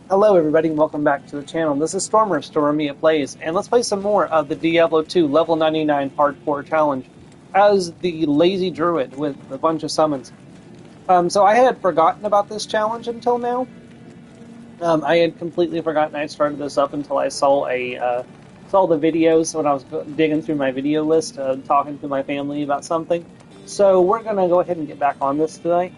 Hello everybody and welcome back to the channel. This is Stormer Mia Plays, and let's play some more of the Diablo 2 level 99 hardcore challenge as the lazy druid with a bunch of summons. So I had forgotten about this challenge until now. I had completely forgotten I started this up until I saw the videos when I was digging through my video list, talking to my family about something. So we're gonna go ahead and get back on this today.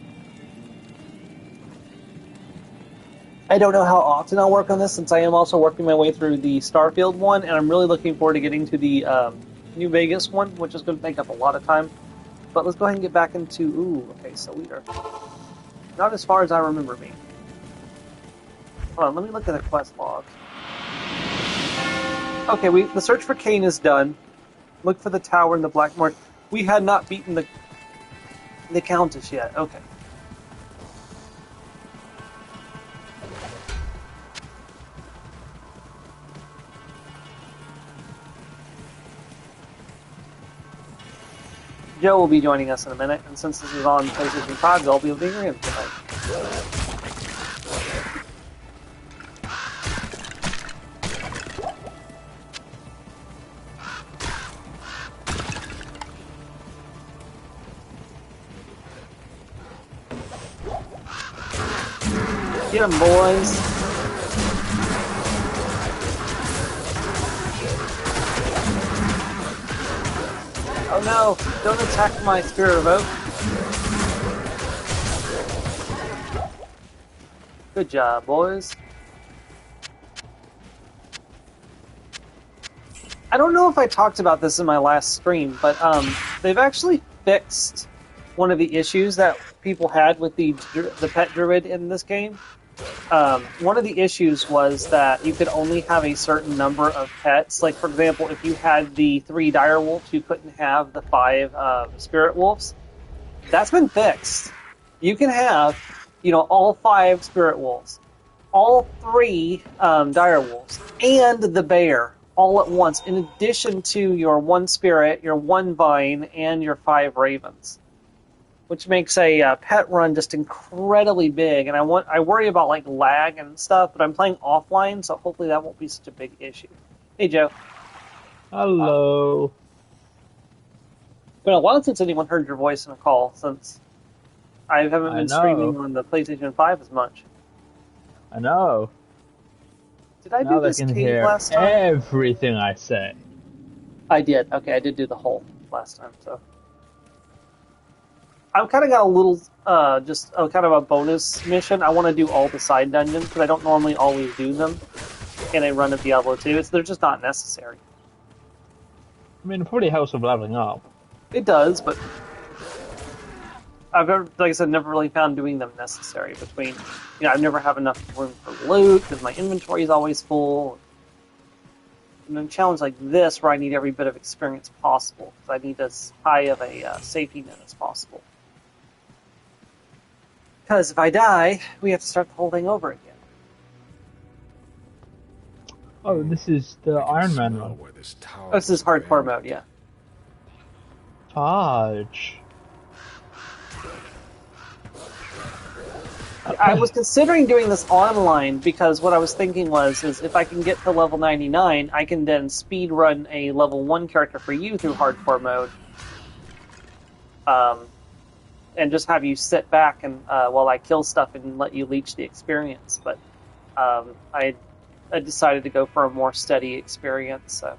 I don't know how often I'll work on this, since I am also working my way through the Starfield one, and I'm really looking forward to getting to the New Vegas one, which is going to take up a lot of time. But let's go ahead and get back into... Ooh, okay, so we are not as far as I remember being. Hold on, let me look at the quest logs. Okay, the search for Cain is done. Look for the tower in the Black Marsh. We had not beaten the Countess yet. Okay. Joe will be joining us in a minute, and since this is on PlayStation 5, I'll be able to hear him tonight. Get 'em, boys! Oh no! Don't attack my Spirit of Oak! Good job, boys. I don't know if I talked about this in my last stream, but they've actually fixed one of the issues that people had with the pet druid in this game. One of the issues was that you could only have a certain number of pets. Like, for example, if you had the 3 dire wolves, you couldn't have the 5 spirit wolves. That's been fixed. You can have, all 5 spirit wolves, all 3 dire wolves, and the bear all at once, in addition to your 1 spirit, your 1 vine, and your 5 ravens. Which makes a pet run just incredibly big, and I worry about like lag and stuff, but I'm playing offline, so hopefully that won't be such a big issue. Hey, Joe. Hello. It's been a while since anyone heard your voice in a call, since I haven't been streaming on the PlayStation 5 as much. I know. Did I do this cave last time? Everything I say. I did. Okay, I did do the whole last time, so. I've kind of got a little, kind of a bonus mission. I want to do all the side dungeons, because I don't normally always do them in a run of Diablo 2. They're just not necessary. I mean, it probably helps with leveling up. It does, but like I said, never really found doing them necessary. I never have enough room for loot, because my inventory is always full. And in a challenge like this, where I need every bit of experience possible, because I need as high of a safety net as possible. Because if I die, we have to start the whole thing over again. Oh, this is the Iron Man run. Oh, this is hardcore mode, yeah. Fudge. I was considering doing this online, because what I was thinking is if I can get to level 99, I can then speed run a level 1 character for you through hardcore mode. And just have you sit back and while I kill stuff and let you leech the experience. But I decided to go for a more steady experience. So.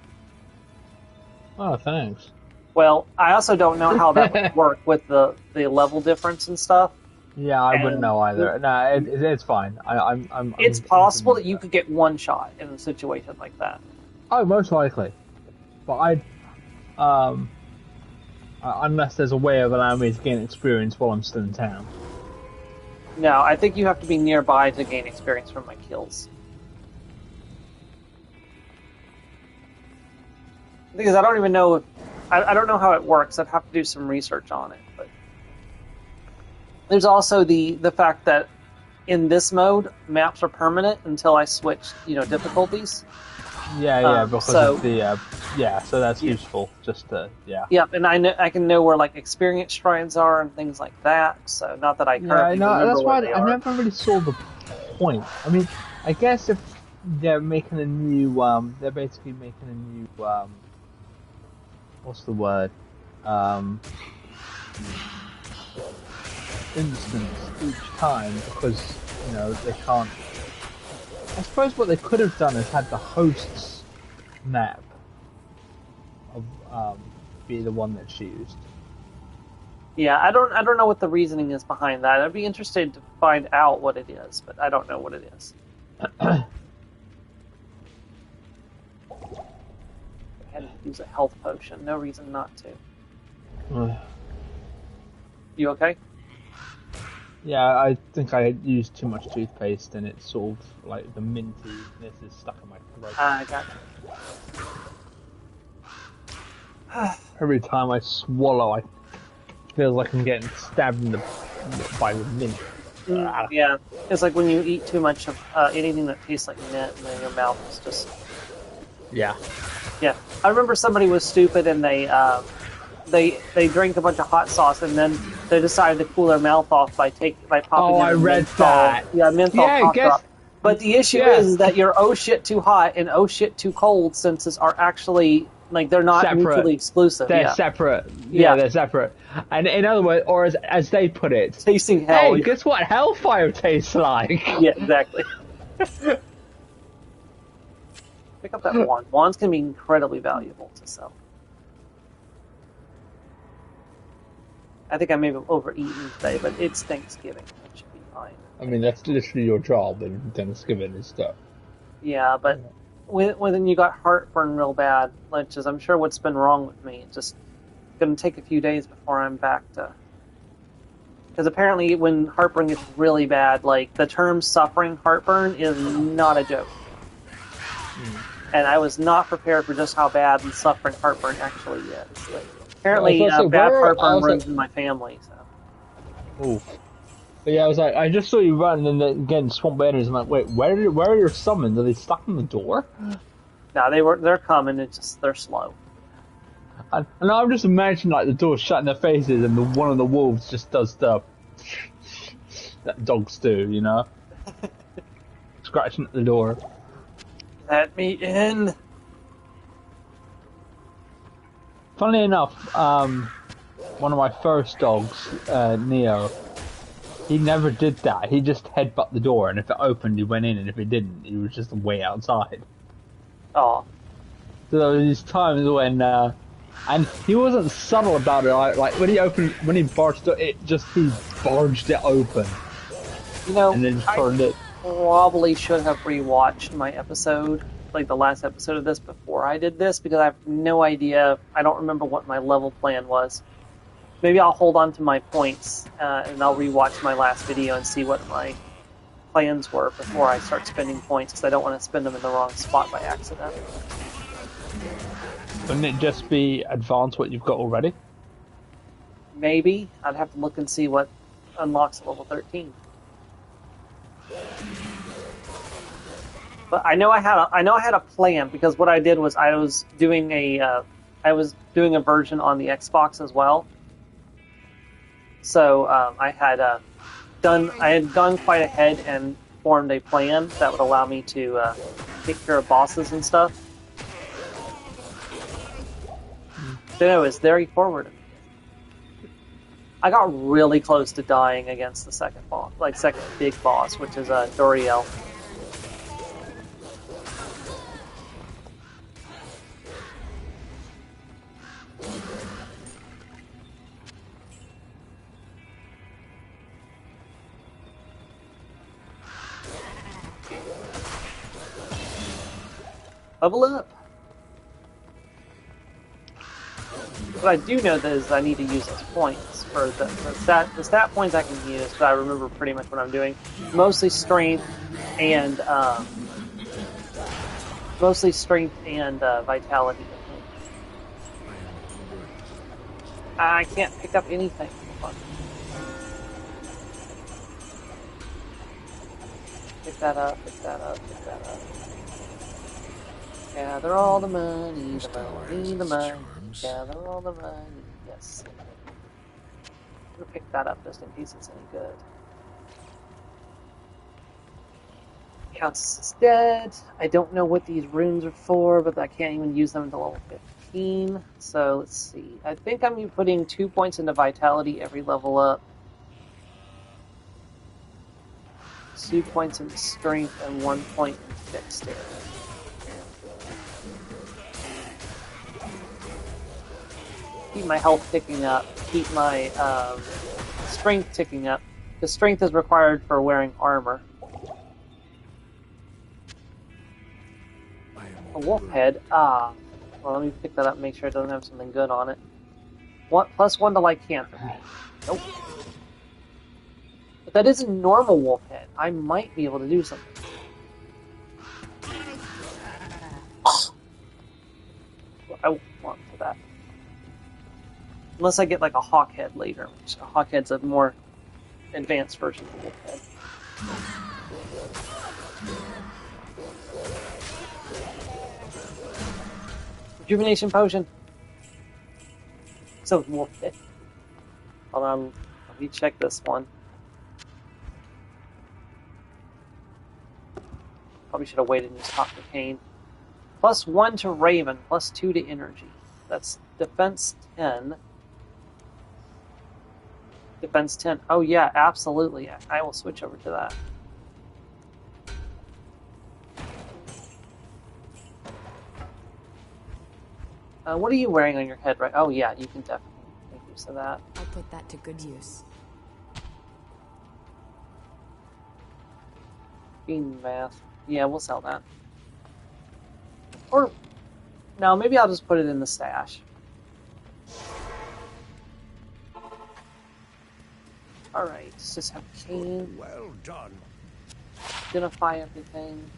Oh, thanks. Well, I also don't know how that would work with the level difference and stuff. Yeah, I wouldn't know either. No, it's fine. It's possible that you could get one shot in a situation like that. Oh, most likely. But unless there's a way of allowing me to gain experience while I'm still in town. No, I think you have to be nearby to gain experience from my kills. Because I don't even know I don't know how it works. I'd have to do some research on it. But there's also the fact that in this mode, maps are permanent until I switch, difficulties. Yeah, because of the so that's useful. Just yeah. Yep, and I can know where like experience shrines are and things like that. So not that I currently remember that's where why they I are. never really saw the point. I mean, I guess if they're making a new, they're basically making a new, what's the word? Instance each time because, you know, they can't. I suppose what they could have done is had the host's map of, be the one that's used. Yeah, I don't know what the reasoning is behind that. I'd be interested to find out what it is, but I don't know what it is. I had to use a health potion. No reason not to. You okay? Yeah, I think I used too much toothpaste and it's sort of like the mintiness is stuck in my throat. I got you. Every time I swallow, I feel like I'm getting stabbed in by the mint. Yeah, it's like when you eat too much of anything that tastes like mint, and then your mouth is just. Yeah. Yeah, I remember somebody was stupid and they drank a bunch of hot sauce and then they decided to cool their mouth off by popping. Oh, I read that. Yeah, menthol pop drop. But the issue is that your oh shit too hot and oh shit too cold senses are actually like they're not separate. Mutually exclusive. They're separate. Yeah, they're separate. And in other words, or as they put it, tasting hell. Hey, guess what hellfire tastes like? Yeah, exactly. Pick up that wand. Wands can be incredibly valuable to sell. I think I may have overeaten today, but it's Thanksgiving. It should be fine. I mean, that's literally your job in Thanksgiving and stuff. Yeah, but when you got heartburn real bad, which is I'm sure what's been wrong with me, it's just going to take a few days before I'm back to... Because apparently when heartburn gets really bad, like the term suffering heartburn is not a joke. And I was not prepared for just how bad and suffering heartburn actually is. Like, apparently, bad heartburn runs in my family. So. Ooh. But yeah, I was like, I just saw you run, and then again, swamp banners. I'm like, wait, where are your summons? Are they stuck in the door? No, they're coming. It's just they're slow. And I'm just imagining like the door shut in their faces, and one of the wolves just does the that dogs do, you know, scratching at the door. Let me in. Funnily enough, one of my first dogs, Neo, he never did that. He just headbutt the door, and if it opened, he went in, and if it didn't, he was just way outside. Oh. So there were these times when, and he wasn't subtle about it. Like when he barged it, he barged it open. You know, and then just turned it. Probably should have rewatched my episode, like the last episode of this, before I did this, because I have no idea. I don't remember what my level plan was. Maybe I'll hold on to my points, and I'll rewatch my last video and see what my plans were before I start spending points, because I don't want to spend them in the wrong spot by accident. Wouldn't it just be advance what you've got already? Maybe. I'd have to look and see what unlocks at level 13. But I know I had a plan, because what I did was I was doing a version on the Xbox as well. So I had gone quite ahead and formed a plan that would allow me to take care of bosses and stuff. So it was very forward. I got really close to dying against the second big boss, which is Doriel. Level up. What I do know is I need to use those points for the stat points I can use, but I remember pretty much what I'm doing. Mostly strength and vitality. I can't pick up anything. Pick that up. Gather all the money, the money. Gather all the money. Yes. I'm gonna pick that up just in case it's any good. Countess is dead. I don't know what these runes are for, but I can't even use them until level 15. So let's see. I think I'm putting 2 points into vitality every level up. 2 points into strength and 1 point into dexterity. Keep my health ticking up. Keep my strength ticking up. The strength is required for wearing armor. A wolf head. Ah. Well, let me pick that up and make sure it doesn't have something good on it. What? +1 to lycanthropy. Nope. But that is a normal wolf head. I might be able to do something. I want for that. Unless I get like a hawk head later, which a hawk head's a more advanced version of the wolf head. Rejuvenation potion. So wolf head. Hold on, let me check this one. Probably should have waited and just talked to Kane. +1 to Raven, +2 to energy. That's defense 10. Defense 10. Oh yeah, absolutely. I will switch over to that. What are you wearing on your head, right? Oh yeah, you can definitely make use of that. I'll put that to good use. Fiend math. Yeah, we'll sell that. Or, no, maybe I'll just put it in the stash. Alright, let's just have Kane. Well done. Identify everything.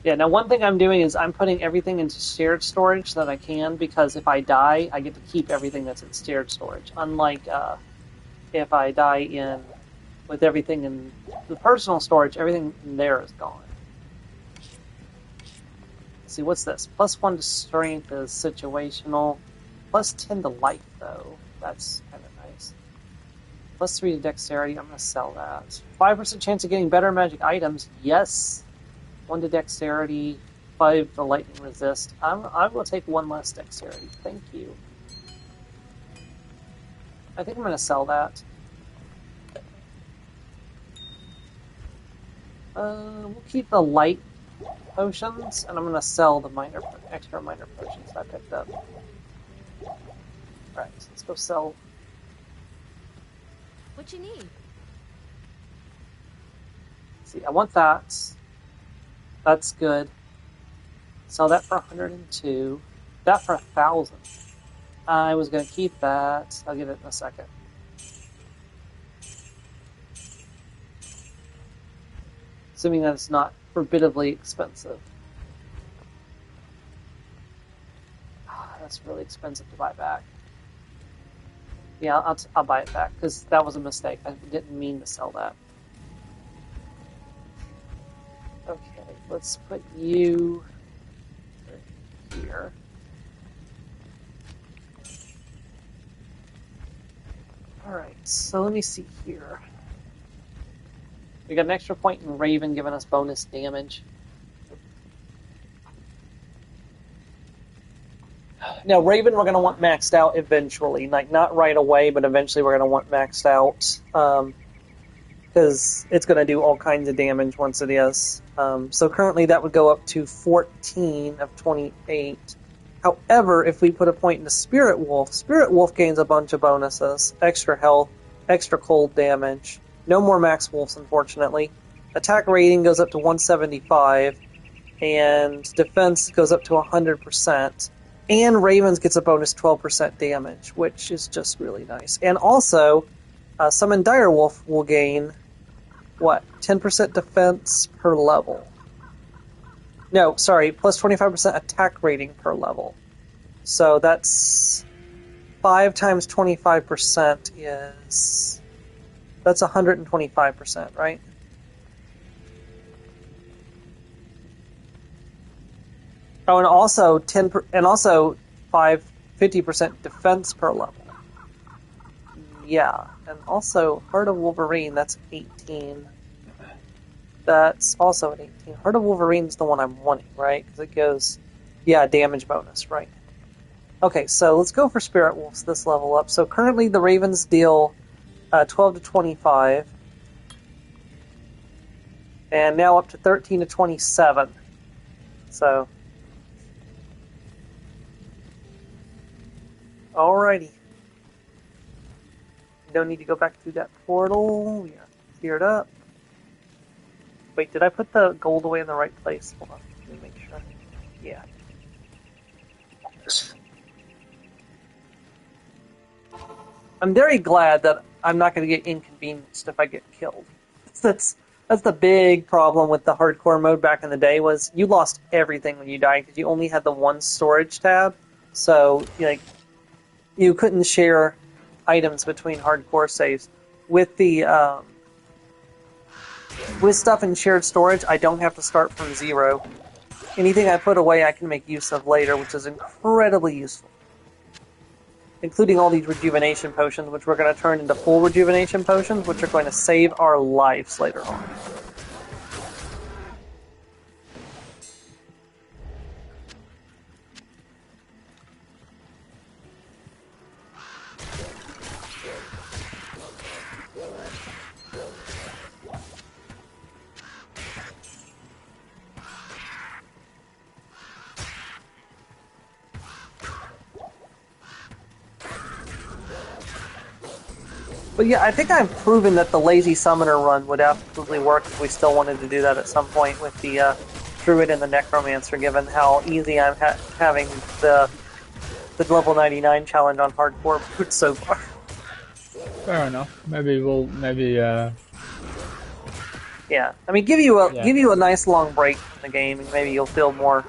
Yeah, now one thing I'm doing is I'm putting everything into shared storage so that I can, because if I die, I get to keep everything that's in shared storage. Unlike if I die with everything in the personal storage, everything in there is gone. Let's see, what's this? +1 to strength is situational. +10 to life, though. That's kind of nice. +3 to dexterity. I'm going to sell that. 5% chance of getting better magic items. Yes. 1 to dexterity. 5 to lightning resist. I will take 1 less dexterity. Thank you. I think I'm going to sell that. We'll keep the light potions, and I'm going to sell the extra minor potions I picked up. Alright, so let's go sell. What you need? See, I want that. That's good. Sell that for 102. That for 1,000. I was going to keep that. I'll get it in a second. Assuming that it's not forbiddingly expensive. That's really expensive to buy back. Yeah, I'll buy it back, because that was a mistake. I didn't mean to sell that. Okay, let's put you here. Alright, so let me see here. We got an extra point in Raven giving us bonus damage. Now, Raven we're going to want maxed out eventually. Like, not right away, but eventually we're going to want maxed out. Because it's going to do all kinds of damage once it is. So currently that would go up to 14 of 28. However, if we put a point into Spirit Wolf gains a bunch of bonuses. Extra health, extra cold damage. No more max wolves, unfortunately. Attack rating goes up to 175. And defense goes up to 100%. And Ravens gets a bonus 12% damage, which is just really nice. And also, Summon Direwolf will gain, 10% defense per level. No, sorry, plus 25% attack rating per level. So that's 5 times 25% is... That's 125%, right? Oh, and also 50% defense per level. Yeah, and also Heart of Wolverine, that's 18. That's also an 18. Heart of Wolverine's the one I'm wanting, right? Because it goes, yeah, damage bonus, right? Okay, so let's go for Spirit Wolves this level up. So currently the Ravens deal 12 to 25, and now up to 13 to 27. So, alrighty. Don't need to go back through that portal. We are cleared up. Wait, did I put the gold away in the right place? Hold on, let me make sure. Yeah. I'm very glad that I'm not going to get inconvenienced if I get killed. That's the big problem with the hardcore mode back in the day was you lost everything when you died because you only had the one storage tab. So you couldn't share items between hardcore saves. With the with stuff in shared storage, I don't have to start from zero. Anything I put away, I can make use of later, which is incredibly useful. Including all these rejuvenation potions, which we're going to turn into full rejuvenation potions, which are going to save our lives later on. But yeah, I think I've proven that the lazy summoner run would absolutely work if we still wanted to do that at some point with the druid and the necromancer, given how easy I'm having the level 99 challenge on hardcore so far. Fair enough. Maybe. Yeah, I mean, give you a nice long break from the game, and maybe you'll feel more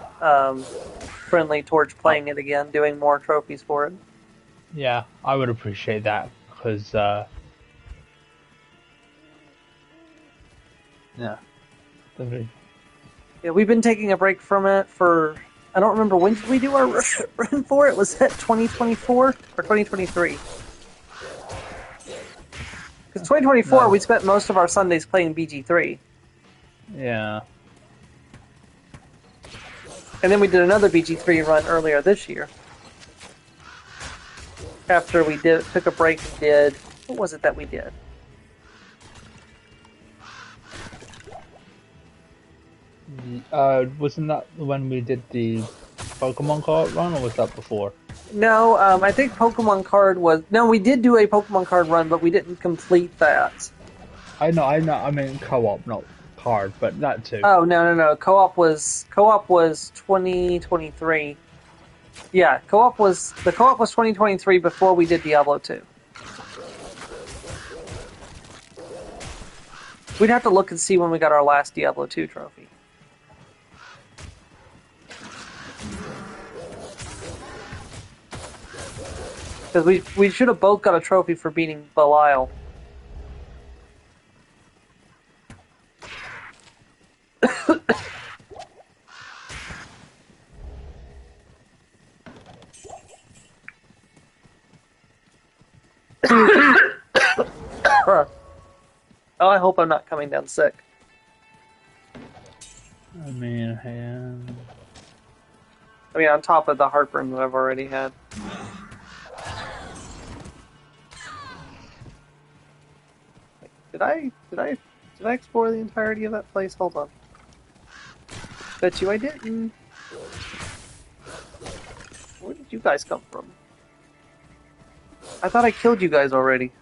friendly towards playing it again, doing more trophies for it. Yeah, I would appreciate that because. Yeah, definitely. Yeah, we've been taking a break from it for. I don't remember when did we do our run for it. Was that 2024 or 2023? Because 2024 No. we spent most of our Sundays playing BG3. Yeah. And then we did another BG3 run earlier this year. After we took a break and did. What was it that we did? Wasn't that when we did the Pokemon card run, or was that before? No, I think Pokemon card was. No, we did do a Pokemon card run, but we didn't complete that. I know. I mean co-op, not card, but that too. Oh no! Co-op was 2023. Yeah, co-op was 2023 before we did Diablo 2. We'd have to look and see when we got our last Diablo 2 trophy. Because we should have both got a trophy for beating Belial. Oh, I hope I'm not coming down sick. I mean, on top of the heartburn that I've already had. Did I explore the entirety of that place? Hold on. Bet you I didn't. Where did you guys come from? I thought I killed you guys already.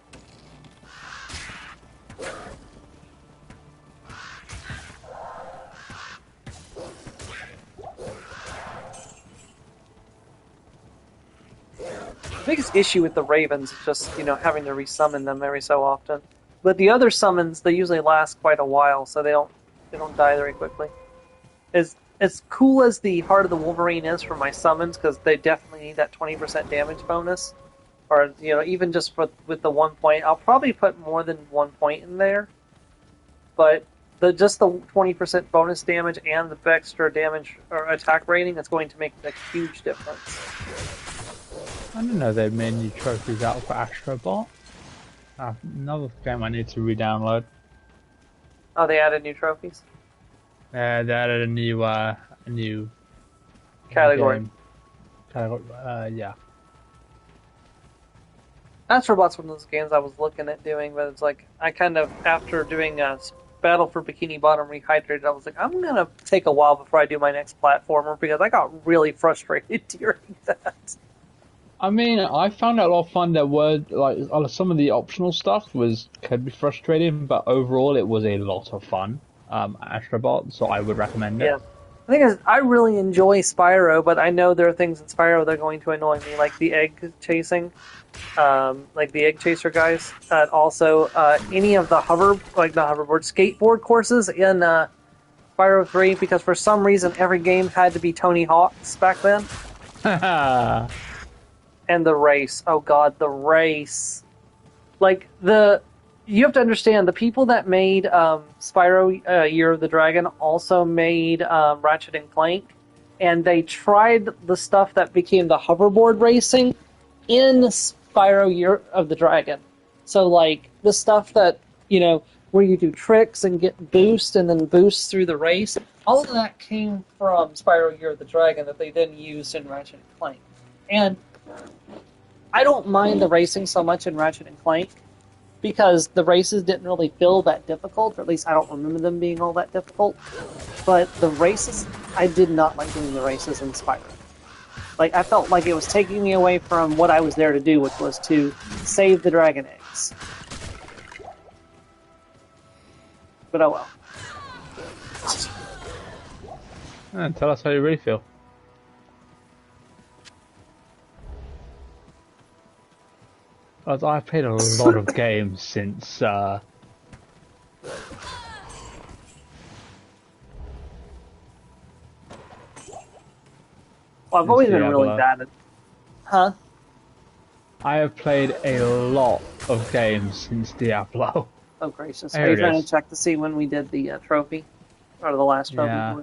The biggest issue with the Ravens is just, having to resummon them every so often. But the other summons, they usually last quite a while, so they don't die very quickly. As cool as the Heart of the Wolverine is for my summons, because they definitely need that 20% damage bonus, or even just with the 1 point, I'll probably put more than 1 point in there. But just the 20% bonus damage and the extra damage or attack rating, it's going to make a huge difference. I didn't know they made new trophies out for Astro Ball. Another game I need to re-download. Oh, they added new trophies? They added a new Category. game. Category. Yeah. Astrobot's one of those games I was looking at doing, but it's like, I kind of, after doing Battle for Bikini Bottom Rehydrated, I was like, I'm going to take a while before I do my next platformer, because I got really frustrated during that. I mean, I found it a lot of fun. There were like some of the optional stuff could be frustrating, but overall it was a lot of fun. Astrobot, so I would recommend it. Yeah. The thing is, I really enjoy Spyro, but I know there are things in Spyro that are going to annoy me, like the egg chasing, like the egg chaser guys. Also, any of the hoverboard, skateboard courses in Spyro 3, because for some reason every game had to be Tony Hawk's back then. And the race. Oh god, the race. You have to understand, the people that made Spyro Year of the Dragon also made Ratchet and Clank, and they tried the stuff that became the hoverboard racing in Spyro Year of the Dragon. So, like, the stuff that, where you do tricks and get boost and then boost through the race, all of that came from Spyro Year of the Dragon that they then used in Ratchet and Clank. And I don't mind the racing so much in Ratchet and Clank, because the races didn't really feel that difficult, or at least I don't remember them being all that difficult. But the races, I did not like doing the races in Spyro. Like, I felt like it was taking me away from what I was there to do, which was to save the dragon eggs. But oh well. Tell us how you really feel. I've played a lot of games since. Well, I've always been really bad at. Huh? I have played a lot of games since Diablo. Oh gracious! Are you trying to check to see when we did the trophy, or the last trophy? Yeah.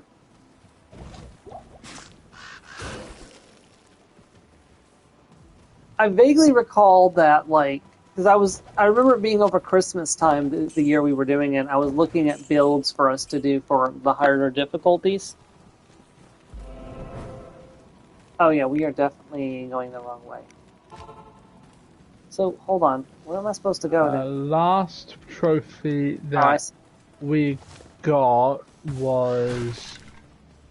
I vaguely recall that, because I remember it being over Christmas time, the year we were doing it, I was looking at builds for us to do for the harder difficulties. Oh yeah, we are definitely going the wrong way. So, hold on. Where am I supposed to go The then? last trophy that we got was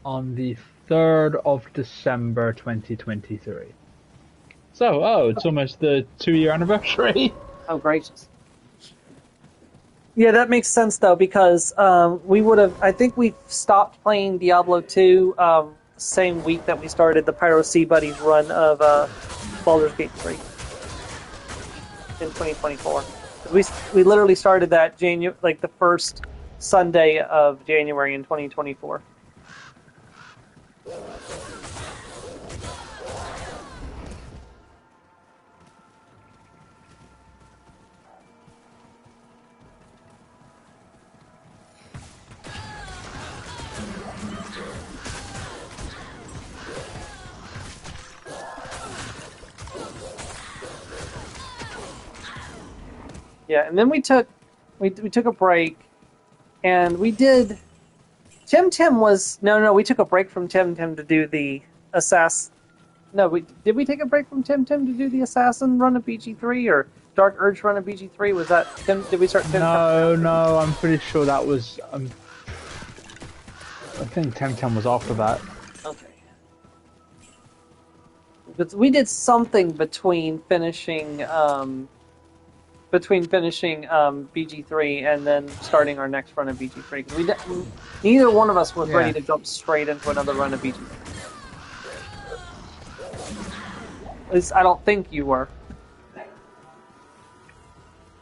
on the 3rd of December 2023. So, it's almost the 2-year anniversary. Oh, gracious. Yeah, that makes sense, though, because we would have... I think we stopped playing Diablo 2 the same week that we started the Pyro Sea Buddies run of Baldur's Gate 3 in 2024. We literally started that the first Sunday of January in 2024. Yeah, and then we took a break, and we did. Tim was we took a break from Tim to do the assassin. No, did we take a break from Tim to do the assassin run of BG3 or Dark Urge run of BG3? Was that Tim? Did we start Tim? No, I'm pretty sure that was. I think Tim was after that. Okay. But we did something between finishing BG3 and then starting our next run of BG3. Because neither one of us was ready to jump straight into another run of BG3. At least I don't think you were.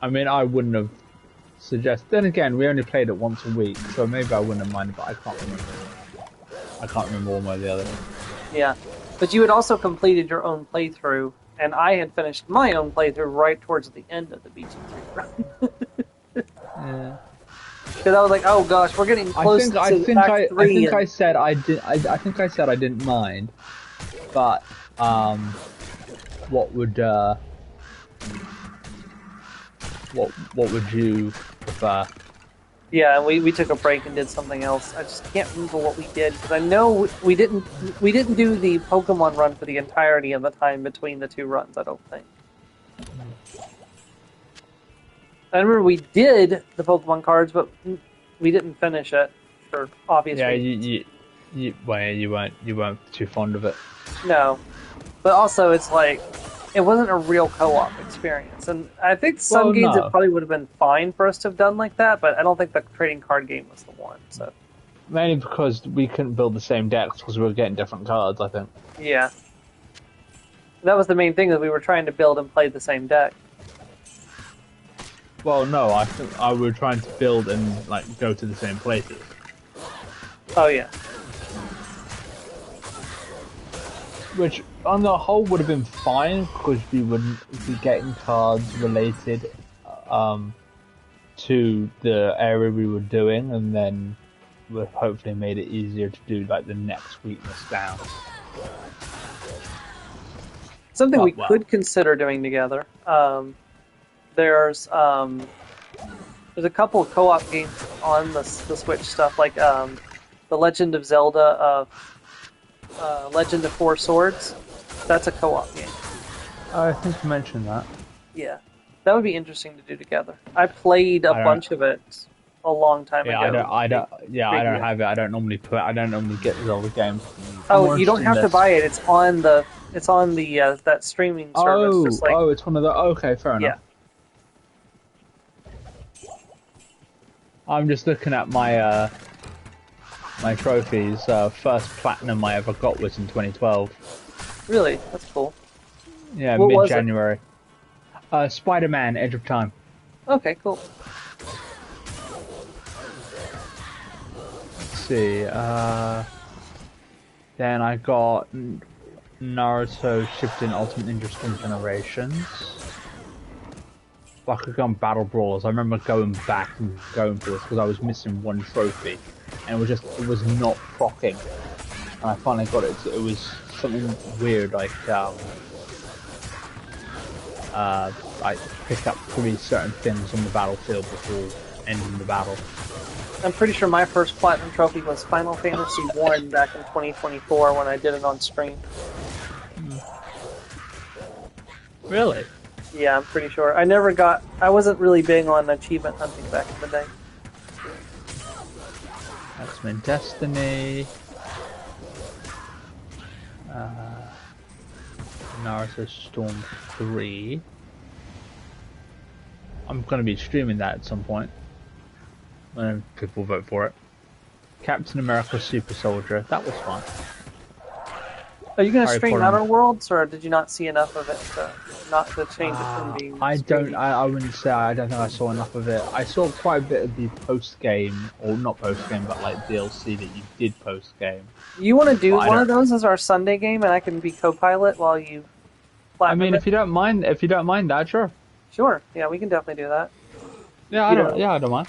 I mean, I wouldn't have suggested. Then again, we only played it once a week, so maybe I wouldn't have minded, but I can't remember. I can't remember one way or the other. Yeah. But you had also completed your own playthrough, and I had finished my own playthrough right towards the end of the BG3 run. Yeah. Because I was like, oh gosh, we're getting close to Act 3. I think I said I didn't mind, but what would what would you prefer? Yeah, and we took a break and did something else. I just can't remember what we did because I know we didn't do the Pokemon run for the entirety of the time between the two runs. I don't think. I remember we did the Pokemon cards, but we didn't finish it for obvious Yeah, reasons. you weren't too fond of it. No, but also it's like it wasn't a real co-op experience, and I think some Well, games it no, probably would have been fine for us to have done like that, but I don't think the trading card game was the one. So mainly because we couldn't build the same decks because we were getting different cards. I think. yeah, that was the main thing that we were trying to build and play the same deck. Well, no, I think I were trying to build and like go to the same places. Oh yeah, Which, on the whole, would have been fine because we wouldn't be getting cards related to the area we were doing, and then would have hopefully made it easier to do like the next weakness down. something we Well, could consider doing together. There's a couple of co-op games on the Switch stuff, like the Legend of Zelda, Legend of Four Swords. That's a co-op game. I think you mentioned that. Yeah, that would be interesting to do together. I played a bunch of it a long time ago. I don't have it. I don't normally get Zelda games. Oh, you don't have to buy it. It's on the that streaming service. Oh, just like, it's one of the. Okay, fair enough. yeah. I'm just looking at my my trophies. First platinum I ever got was in 2012. Really, that's cool. Yeah, What was mid-January. Spider-Man: Edge of Time. Okay, cool. Let's see. Then I got Naruto Shippuden Ultimate Ninja Storm Generations. Bakugan Battle Brawlers. I remember going back and going for this because I was missing one trophy, and it was not procking. And I finally got it. It was something weird, like I pick up 3 certain things on the battlefield before ending the battle. I'm pretty sure my first platinum trophy was Final Fantasy 1 back in 2024 when I did it on stream. Really? Yeah, I'm pretty sure. I wasn't really big on achievement hunting back in the day. That's my Destiny. Naruto Storm 3. I'm going to be streaming that at some point. When people vote for it. Captain America Super Soldier. That was fun. Are you going to Harry stream Potter. Outer Worlds, or did you not see enough of it not to change it from being? I wouldn't say. I don't think I saw enough of it. I saw quite a bit of the post game, or not post game, but like DLC that you did post game. You want to do one of those as our Sunday game, and I can be co-pilot while you. I mean, if you don't mind that, sure. Sure. Yeah, we can definitely do that. Yeah, I don't mind.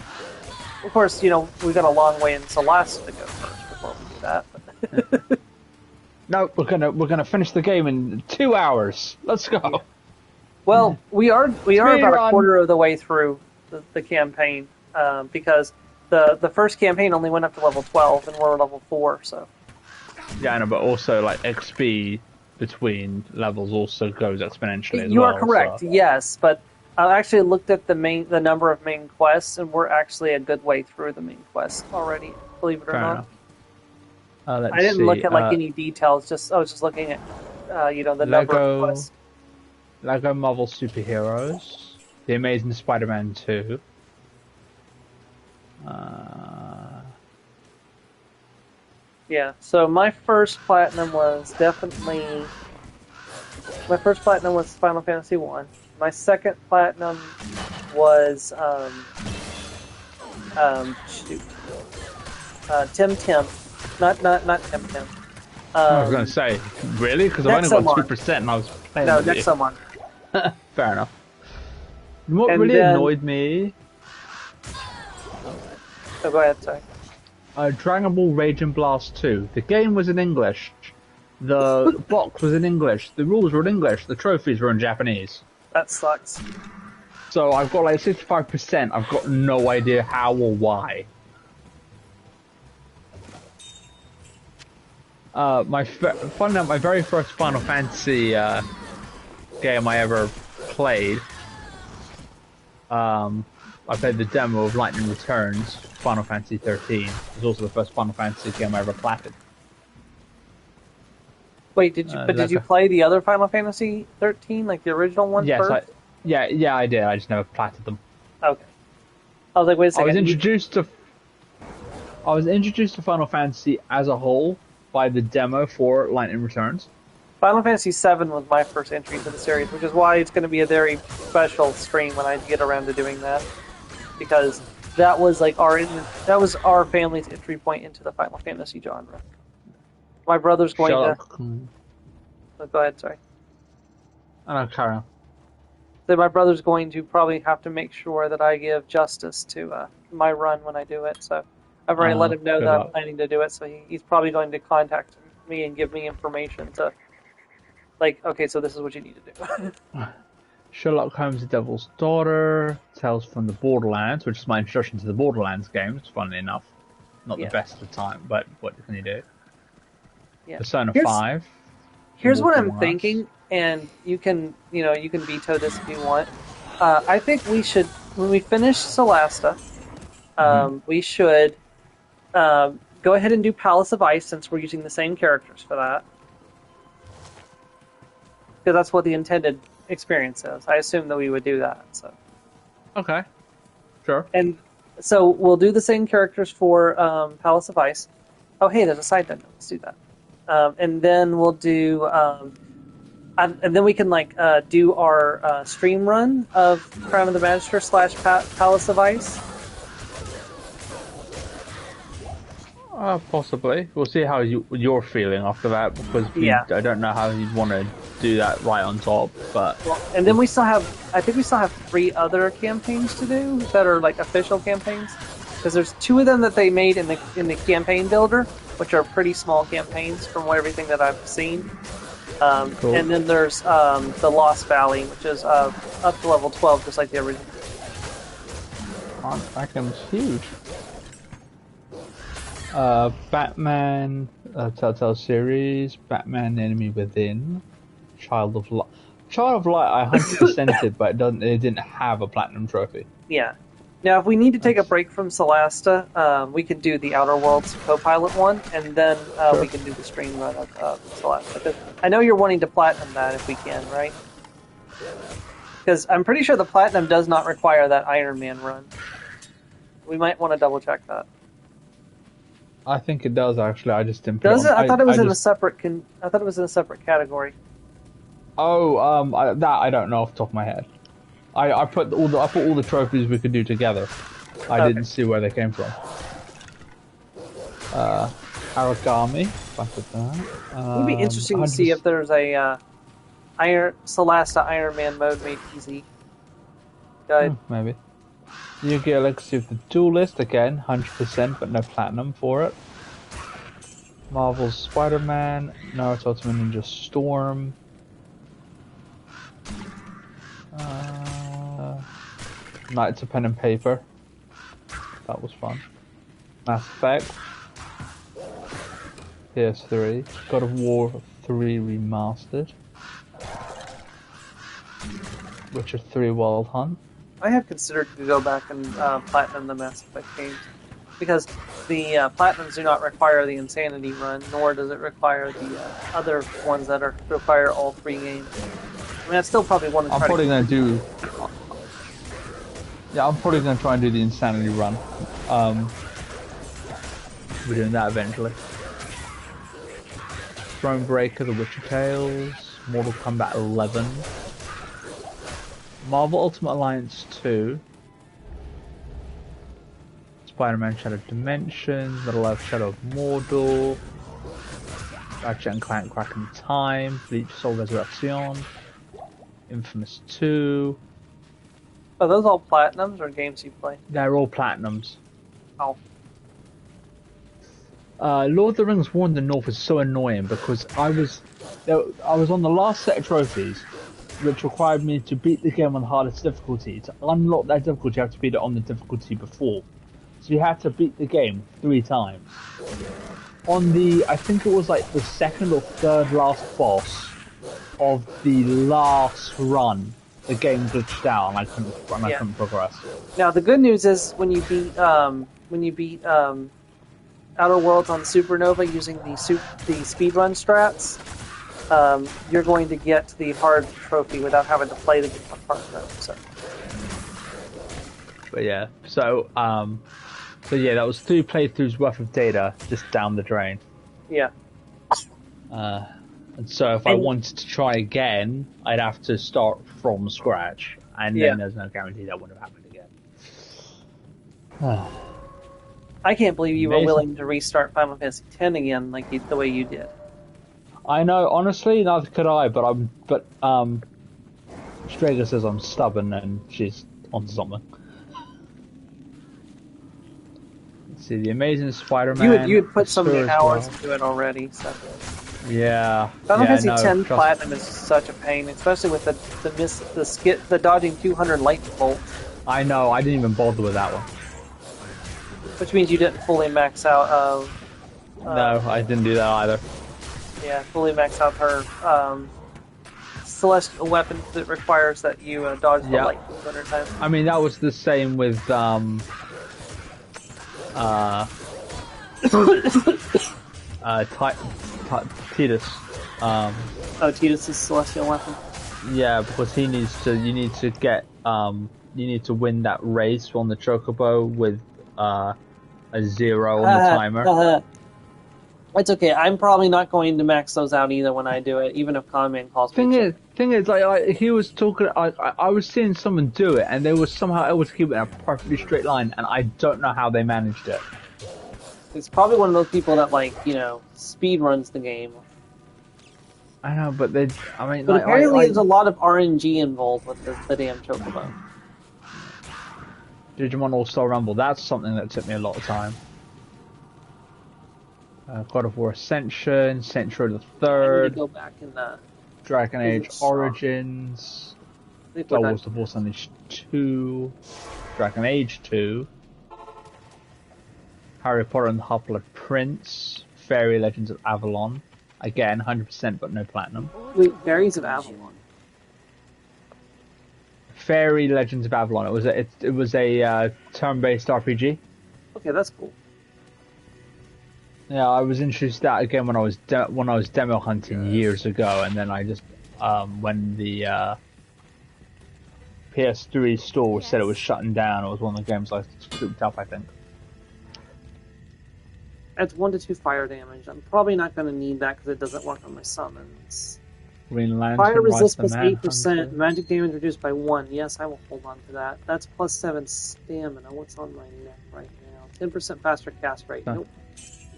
Of course, we've got a long way in Celeste to go first before we do that. But No, we're gonna finish the game in 2 hours. Let's go. Yeah. Well, we are about a quarter of the way through the campaign because the first campaign only went up to level 12 and we're level 4. So yeah, I know, but also like XP between levels also goes exponentially. As you well, are correct, yes, but I actually looked at the number of main quests, and we're actually a good way through the main quests already. Believe it or not. I didn't look at any details. I was just looking at the number of quests. Lego Marvel Superheroes, The Amazing Spider-Man 2. Yeah. So my first platinum was Final Fantasy 1. My second platinum was Tim Tim. Not Tim Tim. I was going to say, really? Because I've only got 2% and I was playing No, with you. Nexomon. Fair enough. What And really then- annoyed me... Oh, go ahead, sorry. Dragon Ball Rage and Blast 2. The game was in English. The box was in English. The rules were in English. The trophies were in Japanese. That sucks. So I've got like 65%. I've got no idea how or why. Fun enough, my very first Final Fantasy game I ever played. I played the demo of Lightning Returns, Final Fantasy 13. It was also the first Final Fantasy game I ever platted. Wait, did you play the other Final Fantasy 13, like the original one first? Yeah, I did. I just never platted them. Okay. I was like, wait a second. I was introduced to Final Fantasy as a whole by the demo for Lightning Returns. Final Fantasy VII was my first entry into the series, which is why it's going to be a very special stream when I get around to doing that, because that was like our family's entry point into the Final Fantasy genre. My brother's going to. Oh, go ahead, sorry. I don't carry on. So my brother's going to probably have to make sure that I give justice to my run when I do it. So I've already let him know that I'm planning to do it. So he's probably going to contact me and give me information to. Like, okay, so this is what you need to do. Sherlock Holmes, the Devil's Daughter, Tales from the Borderlands, which is my introduction to the Borderlands games, funnily enough. Not the best of the time, but what can you do? Yeah. Persona 5. Here's what I'm thinking, and you can veto this if you want. I think we should, when we finish Celasta, we should go ahead and do Palace of Ice, since we're using the same characters for that. Because that's what the intended experience is. I assume that we would do that. So. Okay. Sure. And so we'll do the same characters for Palace of Ice. Oh, hey, there's a side note. Let's do that. And then we'll do... and then we can do our stream run of Crown of the Magister / Palace of Ice. Possibly. We'll see how you're feeling after that, because I don't know how you'd want to do that right on top. But and then I think we still have 3 other campaigns to do that are like official campaigns, because there's 2 of them that they made in the campaign builder, which are pretty small campaigns from everything that I've seen. Cool. And then there's the Lost Valley, which is up to level 12, just like the original. That game's huge. Batman, Telltale series, Batman Enemy Within, Child of Light. Child of Light I 100%ed, but it didn't have a platinum trophy. Yeah. Now, if we need to take a break from Celasta, we can do the Outer Worlds co-pilot one, and then we can do the stream run of Celasta. I know you're wanting to platinum that if we can, right? Because I'm pretty sure the platinum does not require that Iron Man run. We might want to double check that. I think it does actually. I just didn't. Does it? I thought it was in a separate. I thought it was in a separate category. Oh, that I don't know off the top of my head. I put all the trophies we could do together. I didn't see where they came from. Aragami. Back at that. It'd be interesting to see if there's a Celasta Iron Man mode made easy. Guide. Maybe. Yu-Gi-Oh! Legacy of the Duelist, again, 100%, but no platinum for it. Marvel's Spider-Man, Naruto Ultimate Ninja Storm. Knights of Pen and Paper. That was fun. Mass Effect. PS3. God of War 3 Remastered. Witcher 3 Wild Hunt. I have considered to go back and platinum the Mass Effect games, because the platinums do not require the Insanity run, nor does it require the other ones that require all 3 games. I mean, I still probably want to. I'm probably going to try and do the Insanity run. We're doing that eventually. Thronebreaker, The Witcher Tales, Mortal Kombat 11. Marvel Ultimate Alliance 2, Spider-Man Shattered Dimensions, Middle Earth Shadow of Mordor, Ratchet and Clank Crack in Time, Bleach Soul Resurrection, Infamous 2. Are those all platinums or games you play? They're all platinums. Oh. Lord of the Rings War in the North is so annoying because I was on the last set of trophies. which required me to beat the game on the hardest difficulty. To unlock that difficulty, you have to beat it on the difficulty before. So you had to beat the game 3 times. On the, I think it was like the second or third last boss of the last run, the game glitched out and I couldn't progress. Now the good news is when you beat Outer Worlds on Supernova using the speedrun strats, you're going to get the hard trophy without having to play the game on hard mode. So. But yeah, so yeah, that was 3 playthroughs worth of data just down the drain. Yeah. And so if I wanted to try again, I'd have to start from scratch, and then there's no guarantee that would have happened again. I can't believe you were willing to restart Final Fantasy X again the way you did. I know, honestly, neither could I, but Strega says I'm stubborn and she's onto something. Let's see, the Amazing Spider-Man. You had put so many hours into it already, so. Yeah. Final Fantasy X Platinum is such a pain, especially with the dodging 200 lightning bolts. I know, I didn't even bother with that one. Which means you didn't fully max out no, I didn't do that either. Yeah, fully max out her celestial weapon that requires that you dodge the light 200 times. I mean, that was the same with Titus. Titus' celestial weapon. Yeah, because you need to win that race on the Chocobo with a 0 on the timer. It's okay. I'm probably not going to max those out either when I do it, even if Conman calls me. Thing is, like he was talking. I was seeing someone do it, and they were somehow able to keep it in a perfectly straight line, and I don't know how they managed it. It's probably one of those people that speed runs the game. I know, but But apparently there's a lot of RNG involved with the damn Chocobo. Digimon All-Star Rumble, that's something that took me a lot of time. God of War Ascension, Centro the Third, go back in the Dragon Age Origins, Star Wars The Force Unleashed 2, Dragon Age 2, Harry Potter and the Half-Blood Prince, Fairy Legends of Avalon, again 100% but no platinum. Wait, Fairies of Avalon? Fairy Legends of Avalon. It was a turn-based RPG. Okay, that's cool. Yeah, I was introduced to that again when I was demo hunting years ago, and then I just when the PS3 store said it was shutting down, it was one of the games I scooped up, I think. It's 1 to 2 fire damage. I'm probably not going to need that because it doesn't work on my summons. Green Lantern, fire resist plus 8%, magic damage reduced by 1. Yes, I will hold on to that. That's plus 7 stamina. What's on my neck right now? 10% faster cast rate. Nope.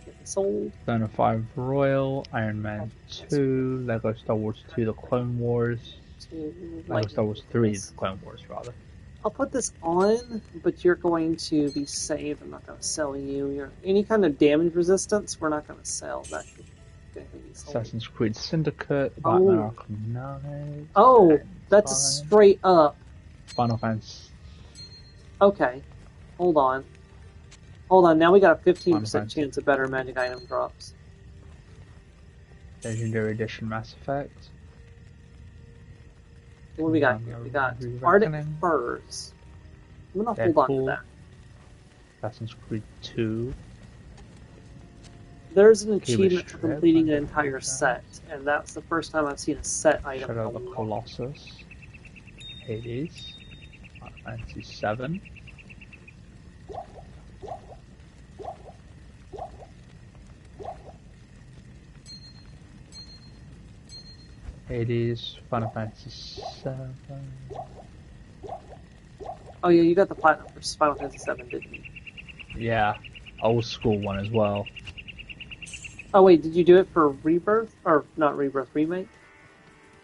Getting sold. Persona 5 Royal, Iron Man 2, Lego Star Wars 2, The Clone Wars, Lego Star Wars 3, The Clone Wars, rather. I'll put this on, but you're going to be saved. I'm not going to sell you. Any kind of damage resistance, we're not going to sell. That could be sold. Assassin's Creed Syndicate, Batman Arkham Knight. Oh, that's straight up. Final Fantasy. Okay, hold on. Now we got a 15% chance of better magic item drops. Legendary Edition Mass Effect. What do we got here? We got Arctic Furs. I'm going to hold on to that. Assassin's Creed 2. There's an achievement for completing an entire set, and that's the first time I've seen a set item. Shadow of the Colossus. Hades. Final Fantasy 7. Hades, Final Fantasy 7. Oh yeah, you got the platinum for Final Fantasy 7, didn't you? Yeah, old school one as well. Oh wait, did you do it for Rebirth? Or not Rebirth, Remake?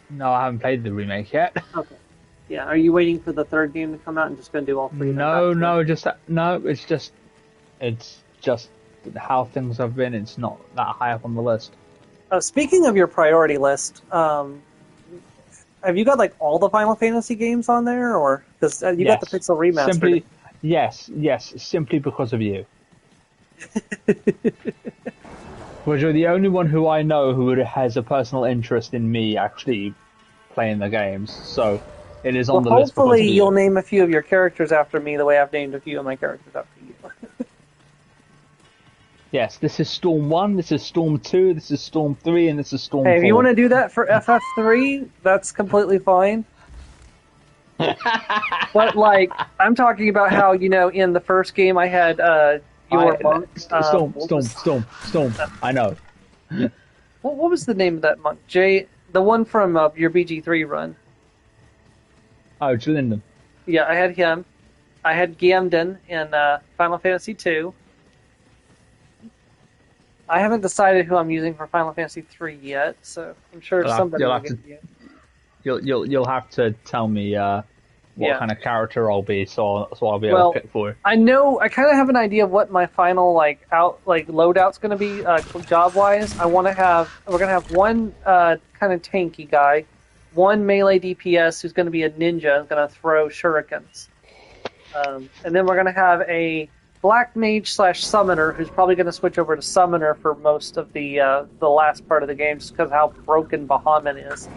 No, I haven't played the remake yet. Okay. Yeah, are you waiting for the third game to come out and just going to do all 3 of them? It's just how things have been. It's not that high up on the list. Speaking of your priority list, Have you got like all the Final Fantasy games on there, or because you got the Yes. Pixel Remastered? Simply, yes, simply because of you. Because you're the only one who I know who has a personal interest in me actually playing the games. So it is Well, on the list because hopefully of you'll you. name a few of your characters after me, the way I've named a few of my characters after you. Yes, this is Storm 1, this is Storm 2, this is Storm 3, and this is Storm Hey, if you want 4. to do that for FF3, that's completely fine. But like, I'm talking about how in the first game I had your monk. What was Storm. I know. what was the name of that monk? Jay, the one from your BG3 run. Oh, Jalindon. Yeah, I had him. I had Gamden in Final Fantasy 2. I haven't decided who I'm using for Final Fantasy 3 yet, so I'm sure somebody You'll will have get to you. you'll have to tell me what Yeah. kind of character I'll be, so I'll be able Well, to pick for you. I know I kind of have an idea of what my final loadout's going to be job wise. We're gonna have one kind of tanky guy, one melee DPS who's going to be a ninja and going to throw shurikens, and then we're going to have a black mage / summoner who's probably going to switch over to summoner for most of the last part of the game just because of how broken Bahamut is,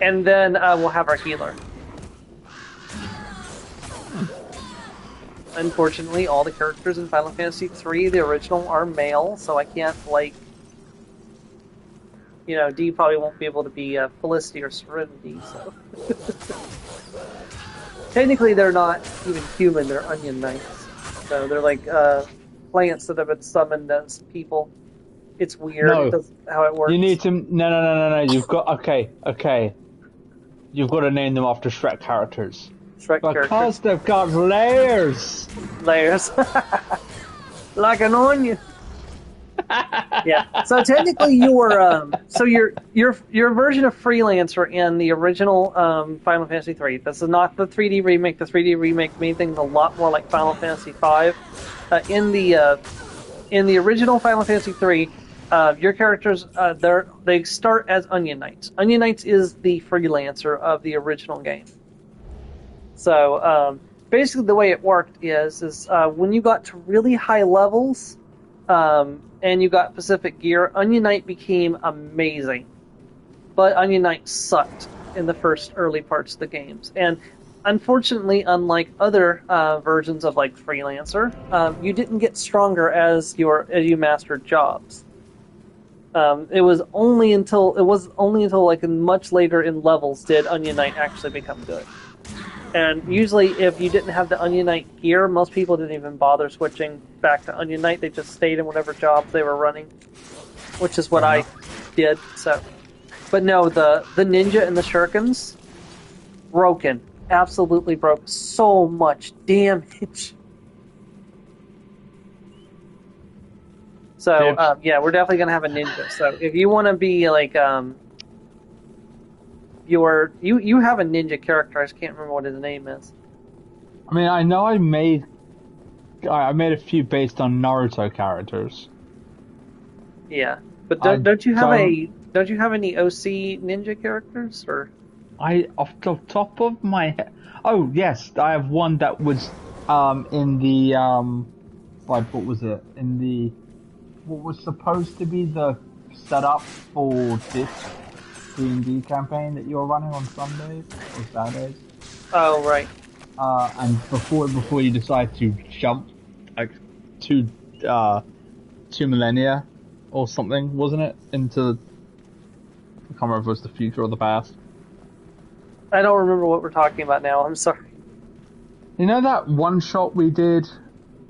and then we'll have our healer. Unfortunately, all the characters in Final Fantasy III, the original, are male, so I can't, Dee probably won't be able to be Felicity or Serenity, so. Technically, they're not even human, they're onion knights. So they're like plants that have been summoned as people. It's weird, No. that's how it works. You need to no. You've got okay. You've got to name them after Shrek characters. Shrek Because characters. they've got layers. Layers. Like an onion. Yeah. So technically, your version of Freelancer in the original Final Fantasy III. This is not the 3D remake. The 3D remake made things a lot more like Final Fantasy V. In the original Final Fantasy III, your characters they start as Onion Knights. Onion Knights is the Freelancer of the original game. So basically, the way it worked is when you got to really high levels. And you got Pacific gear, Onion Knight became amazing. But Onion Knight sucked in the first early parts of the games. And unfortunately, unlike other versions of like Freelancer, you didn't get stronger as you mastered jobs. It was only until like much later in levels did Onion Knight actually become good. And usually, if you didn't have the Onion Knight gear, most people didn't even bother switching back to Onion Knight. They just stayed in whatever jobs they were running, which is what I did. So, but no, the ninja and the shurikens, broken, absolutely broke. So much damage. So yeah, we're definitely gonna have a ninja. So if you want to be like you have a ninja character. I just can't remember what his name is. I mean, I know I made a few based on Naruto characters. Yeah, but don't you have any OC ninja characters or? Off the top of my head. Oh yes, I have one that was in the like what was it in the what was supposed to be the setup for this D&D campaign that you're running on Sundays or Saturdays. Oh right. And before you decide to jump like two millennia or something, wasn't it? Into I can't remember if it was the future or the past. I don't remember what we're talking about now. I'm sorry. You know that one shot we did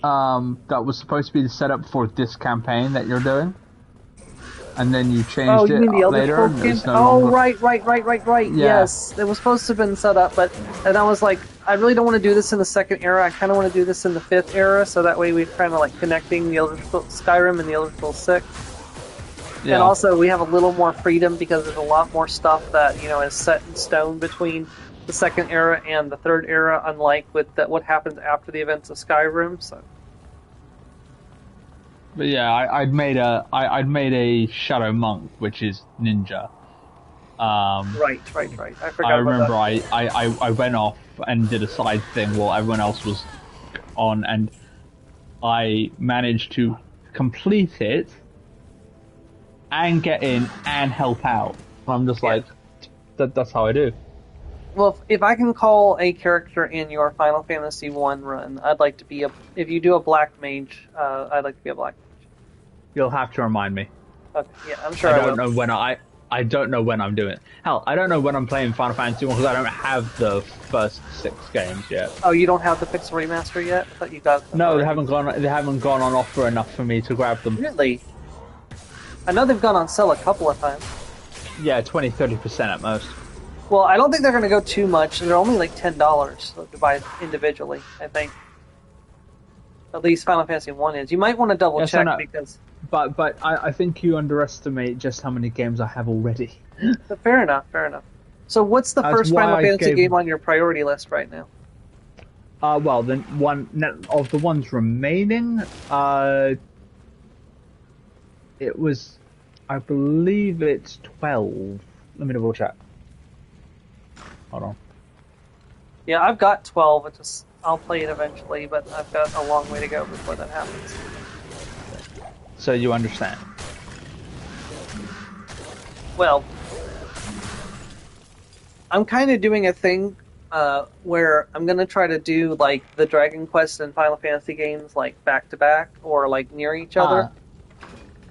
that was supposed to be the setup for this campaign that you're doing? And then you changed you it mean the Elder later. Scrolls And it's game? no Oh, longer... right. Yeah. Yes, it was supposed to have been set up, and I was like, I really don't want to do this in the second era. I kind of want to do this in the fifth era, so that way we're kind of like connecting the Elder Scrolls Skyrim and the Elder Scrolls 6. Yeah. And also, we have a little more freedom because there's a lot more stuff that is set in stone between the second era and the third era, unlike with what happens after the events of Skyrim. So. But yeah, I'd made a Shadow Monk, which is ninja. Right. I I forgot about remember that. I went off and did a side thing while everyone else was on, and I managed to complete it and get in and help out. I'm just Yeah. like, that's how I do. Well, if I can call a character in your Final Fantasy One run, I'd like to be a. If you do a black mage, I'd like to be a black mage. You'll have to remind me. Okay, yeah, I'm sure I I don't will. know when I don't know when I'm doing it. Hell, I don't know when I'm playing Final Fantasy 1 because I don't have the first 6 games yet. Oh, you don't have the Pixel remaster yet? I thought you got them No, they already. haven't gone. They haven't gone on offer enough for me to grab them. Really? I know they've gone on sale a couple of times. Yeah, 20-30% at most. Well, I don't think they're going to go too much. They're only like $10 to buy individually. I think. At least Final Fantasy One is. You might want to double Yes, I check know. because. But I think you underestimate just how many games I have already. But fair enough. Fair enough. So, what's the That's first why Final I Fantasy gave. game on your priority list right now? Well, then one of the ones remaining, it was, I believe it's 12. Let me double check. Hold on. Yeah, I've got 12. I'll play it eventually, but I've got a long way to go before that happens. So you understand. Well, I'm kind of doing a thing where I'm gonna try to do like the Dragon Quest and Final Fantasy games like back to back or like near each other.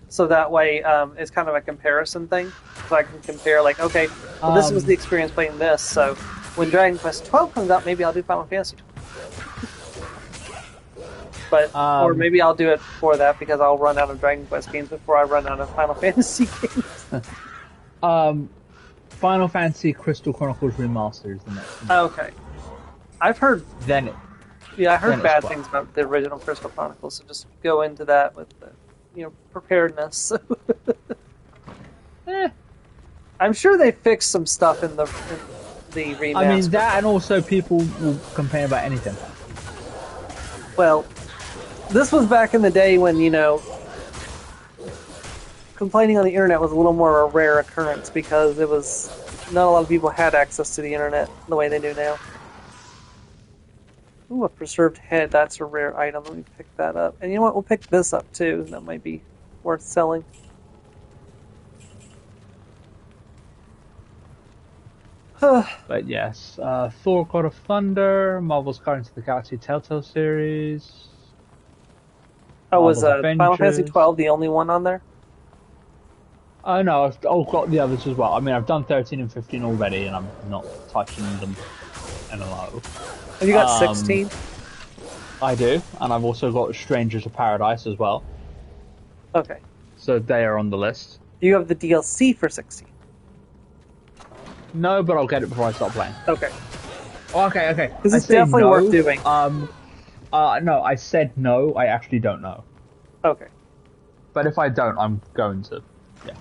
So that way, it's kind of a comparison thing. So I can compare, like, okay, well, this was the experience playing this. So when Dragon Quest 12 comes out, maybe I'll do Final Fantasy 12. But or maybe I'll do it before that because I'll run out of Dragon Quest games before I run out of Final Fantasy games. Final Fantasy Crystal Chronicles Remastered is the next one. Okay, I've heard. Then it. Yeah, I heard Then it's bad 12. things about the original Crystal Chronicles. So just go into that with preparedness. I'm sure they fixed some stuff in the remaster. I mean that, and also people will complain about anything. Well, this was back in the day when, complaining on the internet was a little more a rare occurrence because it was not a lot of people had access to the internet the way they do now. Ooh, a preserved head. That's a rare item. Let me pick that up. And you know what? We'll pick this up too. That might be worth selling. But yes, Thor: God of Thunder, Marvel's Guardians of the Galaxy Telltale series. Oh, was Marvel's Final Fantasy Avengers. 12 the only one on there? Oh no, I've got the others as well. I mean, I've done 13 and 15 already, and I'm not touching them MMO. Have you got 16? I do, and I've also got Strangers of Paradise as well. Okay. So they are on the list. Do you have the DLC for 16? No, but I'll get it before I start playing. Okay. Okay. This is definitely worth doing. No, I said no. I actually don't know. Okay. But if I don't, I'm going to. Yeah.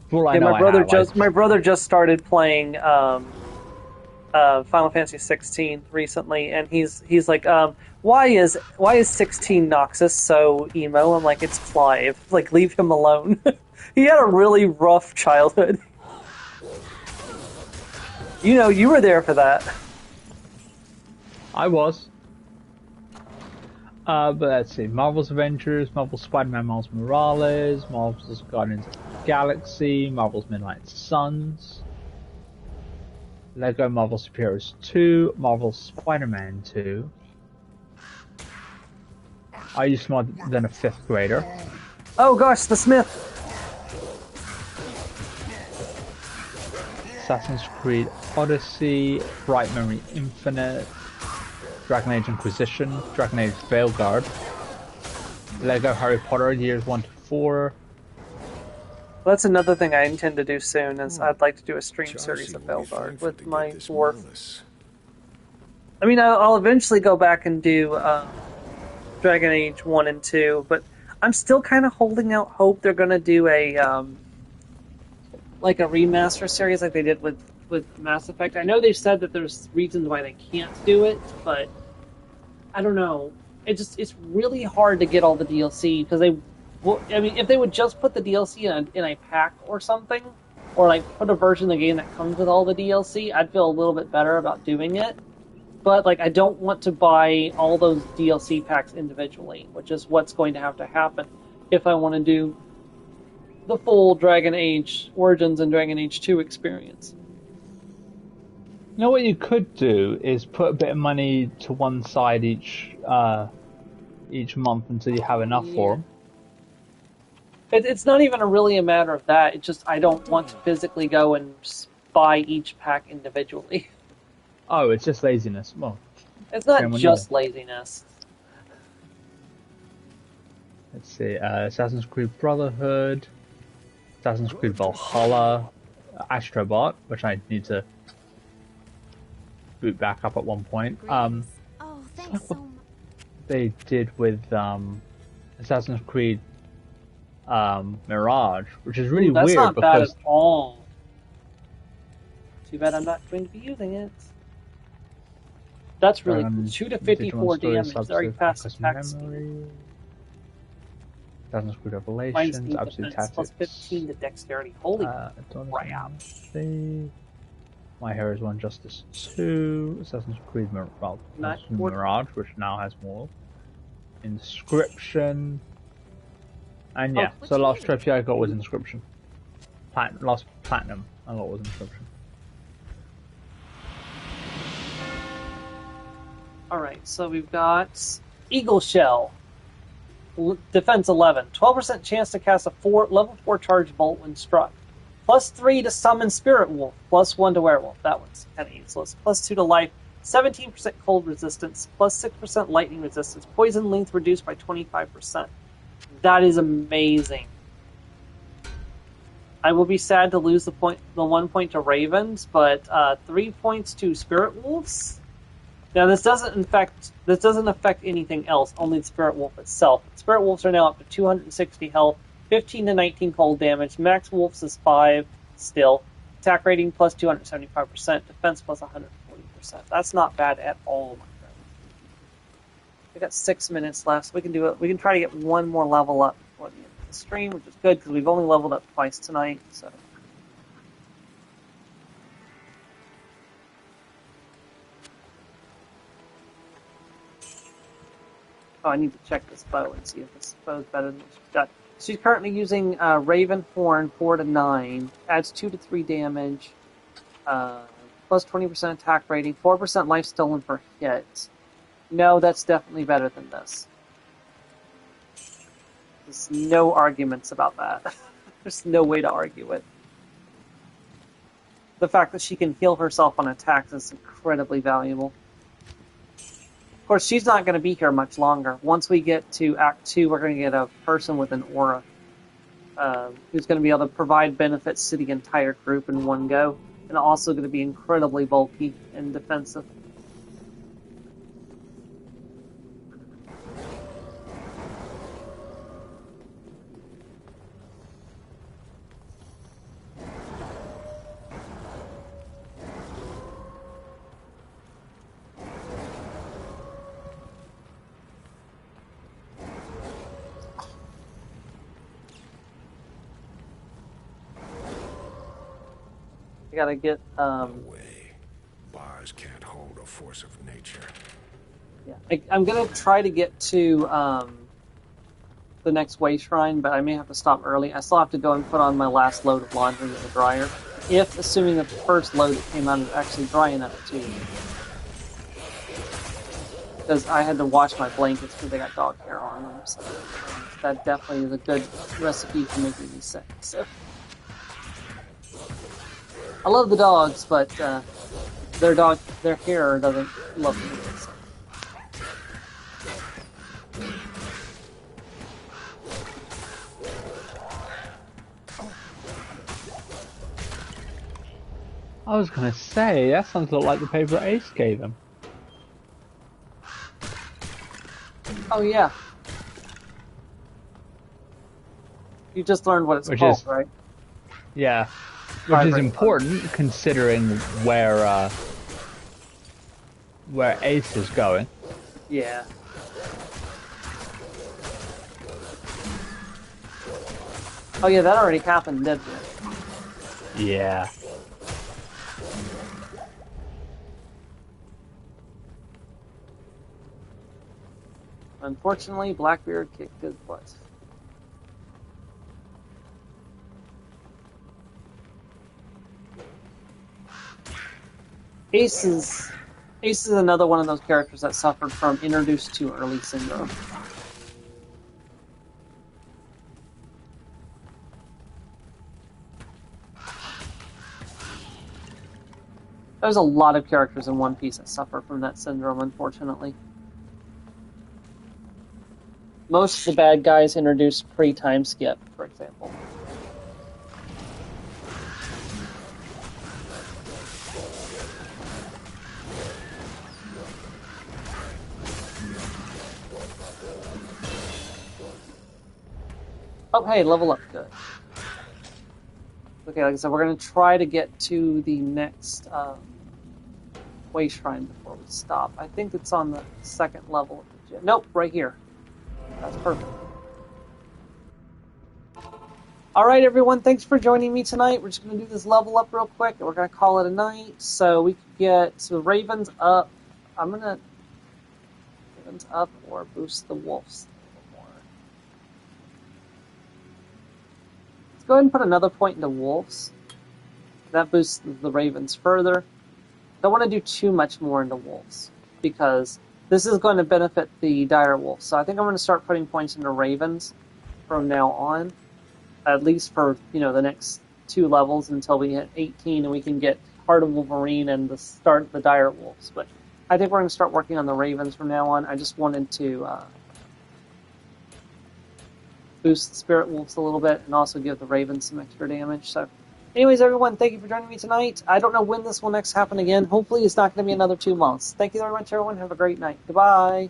For all I Yeah, know, my brother just started playing Final Fantasy 16 recently, and he's like, why is 16 Noxus so emo? I'm like, it's Clive. Like, leave him alone. He had a really rough childhood. You were there for that. I was. But let's see. Marvel's Avengers, Marvel's Spider-Man Miles Morales, Marvel's Guardians of the Galaxy, Marvel's Midnight Suns, Lego Marvel Superheroes 2, Marvel's Spider-Man 2. I used more than a 5th grader. Oh gosh, the Smith. Assassin's Creed Odyssey, Bright Memory Infinite, Dragon Age Inquisition, Dragon Age Veilguard, Lego Harry Potter Years 1 to 4. That's another thing I intend to do soon. Is I'd like to do a stream series of Veilguard with my dwarf. I mean, I'll eventually go back and do Dragon Age 1 and 2, but I'm still kind of holding out hope they're going to do a like a remaster series like they did with Mass Effect. I know they've said that there's reasons why they can't do it, but I don't know. It's really hard to get all the DLC because if they would just put the DLC in a pack or something, or like put a version of the game that comes with all the DLC, I'd feel a little bit better about doing it. But like, I don't want to buy all those DLC packs individually, which is what's going to have to happen if I want to do the full Dragon Age Origins and Dragon Age 2 experience. You know what you could do is put a bit of money to one side each month until you have enough for them. It's not even really a matter of that. It's just I don't want to physically go and buy each pack individually. Oh, it's just laziness. Well, it's not just laziness. Let's see. Assassin's Creed Brotherhood, Assassin's Creed Valhalla, Astrobot, which I need to boot back up at one point. Oh, thanks so much. They did with Assassin's Creed Mirage, which is really that's weird. That's not because... bad at all. Too bad I'm not going to be using it. That's really cool. 2 to 54 damage. Very fast attack speed. Assassin's Creed Revelations, Absolute Tactics. Plus 15 to dexterity. Holy crap. My Heroes 1 Justice 2, Assassin's Creed Mirage, which now has more. Inscription. And yeah, so last trophy I got was Inscription. Last Platinum I got was Inscription. Alright, so we've got Eagle Shell. Defense 11. 12% chance to cast a level 4 charge bolt when struck. Plus 3 to summon Spirit Wolf. Plus 1 to Werewolf. That one's kind of useless. Plus 2 to life. 17% cold resistance. Plus 6% lightning resistance. Poison length reduced by 25%. That is amazing. I will be sad to lose the 1 point to Ravens, but 3 points to Spirit Wolves. Now this doesn't affect anything else, only the Spirit Wolf itself. Spirit Wolves are now up to 260 health, 15 to 19 cold damage. Max Wolves is 5 still. Attack rating plus 275%, defense plus 140%. That's not bad at all, my friend. We got 6 minutes left, so we can do it. We can try to get one more level up before the end of the stream, which is good because we've only leveled up twice tonight. So. Oh, I need to check this bow and see if this bow is better than what she's got. She's currently using Raven Horn 4 to 9, adds 2 to 3 damage, plus 20% attack rating, 4% life stolen per hit. No, that's definitely better than this. There's no arguments about that. There's no way to argue it. The fact that she can heal herself on attacks is incredibly valuable. Of course, she's not going to be here much longer. Once we get to Act 2, we're going to get a person with an aura who's going to be able to provide benefits to the entire group in one go, and also going to be incredibly bulky and defensive. Gotta get way. Bars can't hold a force of nature. Yeah, I'm gonna try to get to the next way shrine, but I may have to stop early. I still have to go and put on my last load of laundry in the dryer. Assuming that the first load that came out is actually dry enough too. Because I had to wash my blankets because they got dog hair on them. So that definitely is a good recipe for making me sick. So. I love the dogs, but their hair doesn't love me. So. I was gonna say, that sounds a lot like the paper Ace gave him. Oh yeah. You just learned what it's called, right? Yeah. Which is important considering where Ace is going. Yeah. Oh yeah, that already happened, didn't it? Yeah. Unfortunately, Blackbeard kicked his butt. Ace is another one of those characters that suffered from introduced too early syndrome. There's a lot of characters in One Piece that suffer from that syndrome, unfortunately. Most of the bad guys introduced pre-time skip, for example. Oh, hey, level up. Good. Okay, like I said, we're going to try to get to the next way shrine before we stop. I think it's on the second level of the gym. Nope, right here. That's perfect. Alright, everyone, thanks for joining me tonight. We're just going to do this level up real quick, and we're going to call it a night. So we can get the Ravens up. I'm going to... Ravens up or boost the Wolves a little more. Let's go ahead and put another point into Wolves. That boosts the Ravens further. Don't want to do too much more into Wolves, because this is going to benefit the Dire Wolves. So I think I'm going to start putting points into Ravens from now on. At least for, the next 2 levels until we hit 18 and we can get Heart of Wolverine and the start of the Dire Wolves. But I think we're going to start working on the Ravens from now on. I just wanted to boost the Spirit Wolves a little bit and also give the Ravens some extra damage. So, anyways, everyone, thank you for joining me tonight. I don't know when this will next happen again. Hopefully it's not going to be another 2 months. Thank you very much, everyone. Have a great night. Goodbye.